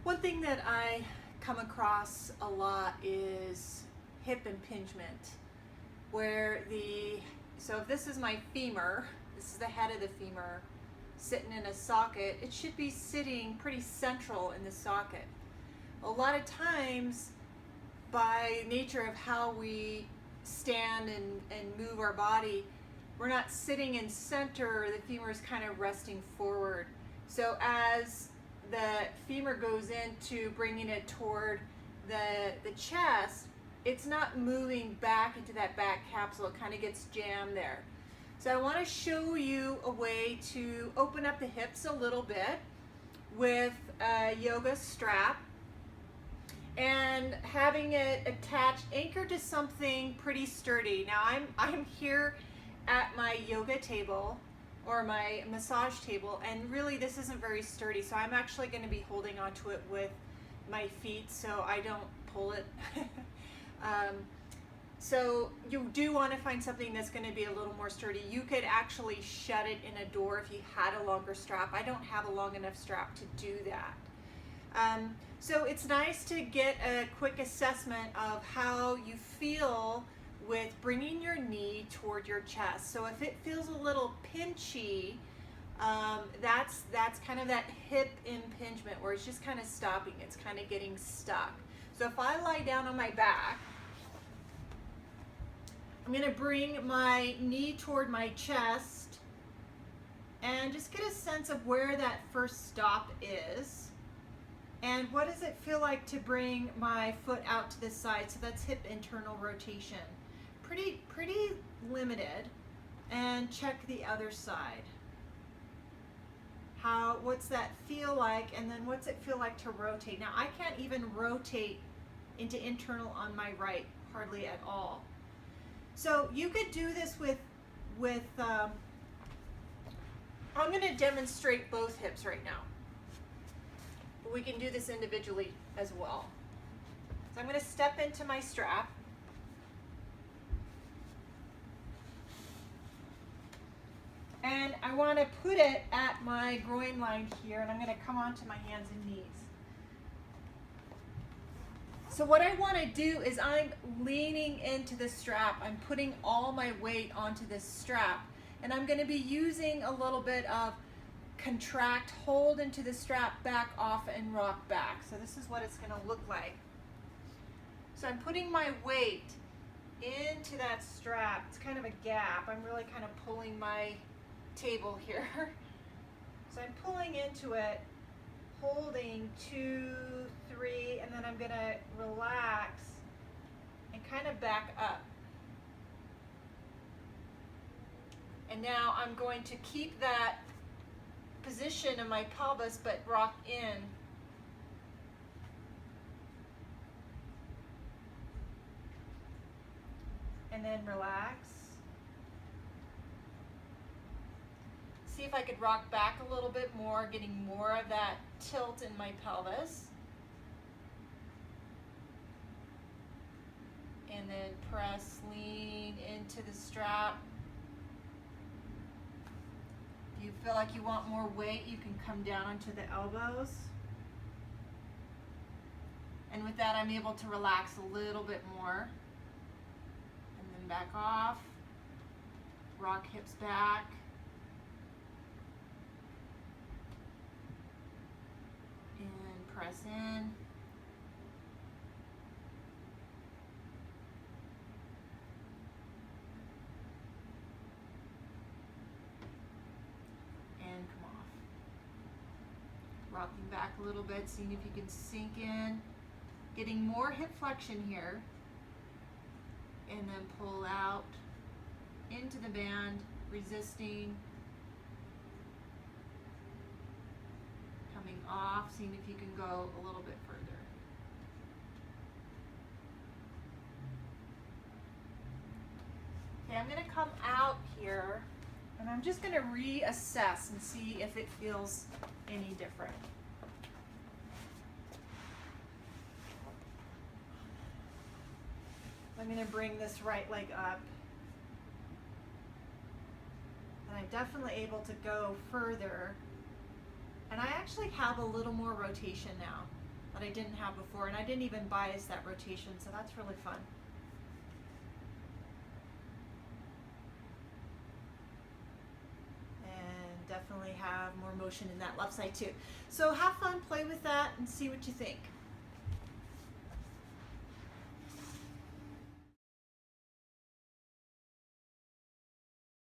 One thing that I come across a lot is hip impingement, where so if this is my femur, this is the head of the femur, sitting in a socket, it should be sitting pretty central in the socket. A lot of times, by nature of how we stand and move our body, we're not sitting in center, the femur is kind of resting forward. So as the femur goes into bringing it toward the chest, it's not moving back into that back capsule, it kind of gets jammed there. So I want to show you a way to open up the hips a little bit with a yoga strap and having it attached, anchored to something pretty sturdy. Now I'm here at my yoga table or my massage table, and really this isn't very sturdy, so I'm actually going to be holding onto it with my feet so I don't pull it. So you do want to find something that's going to be a little more sturdy. You could actually shut it in a door if you had a longer strap. I don't have a long enough strap to do that. So it's nice to get a quick assessment of how you feel with bringing your knee toward your chest. So if it feels a little pinchy, that's kind of that hip impingement where it's just kind of stopping, it's kind of getting stuck. So if I lie down on my back, I'm going to bring my knee toward my chest and just get a sense of where that first stop is. And what does it feel like to bring my foot out to the side? So that's hip internal rotation. Pretty limited. And check the other side. What's that feel like? And then what's it feel like to rotate? Now I can't even rotate into internal on my right, hardly at all. So you could do this with I'm going to demonstrate both hips right now. But we can do this individually as well. So I'm going to step into my strap. And I want to put it at my groin line here, and I'm going to come onto my hands and knees. So what I want to do is I'm leaning into the strap. I'm putting all my weight onto this strap, and I'm going to be using a little bit of contract, hold into the strap, back off, and rock back. So this is what it's going to look like. So I'm putting my weight into that strap. It's kind of a gap. I'm really kind of pulling my table here. So I'm pulling into it, holding 2, 3, and then I'm going to relax and kind of back up. And now I'm going to keep that position of my pelvis but rock in. And then relax. See if I could rock back a little bit more, getting more of that tilt in my pelvis. And then press, lean into the strap. If you feel like you want more weight, you can come down onto the elbows. And with that, I'm able to relax a little bit more. And then back off. Rock hips back. And press in. Rocking back a little bit, seeing if you can sink in, getting more hip flexion here, and then pull out into the band, resisting, coming off, seeing if you can go a little bit further. Okay, I'm going to come out here, and I'm just going to reassess and see if it feels any different. I'm going to bring this right leg up. And I'm definitely able to go further. And I actually have a little more rotation now. that I didn't have before, and I didn't even bias that rotation, so that's really fun. And definitely have more motion in that left side too. So have fun, play with that, and see what you think.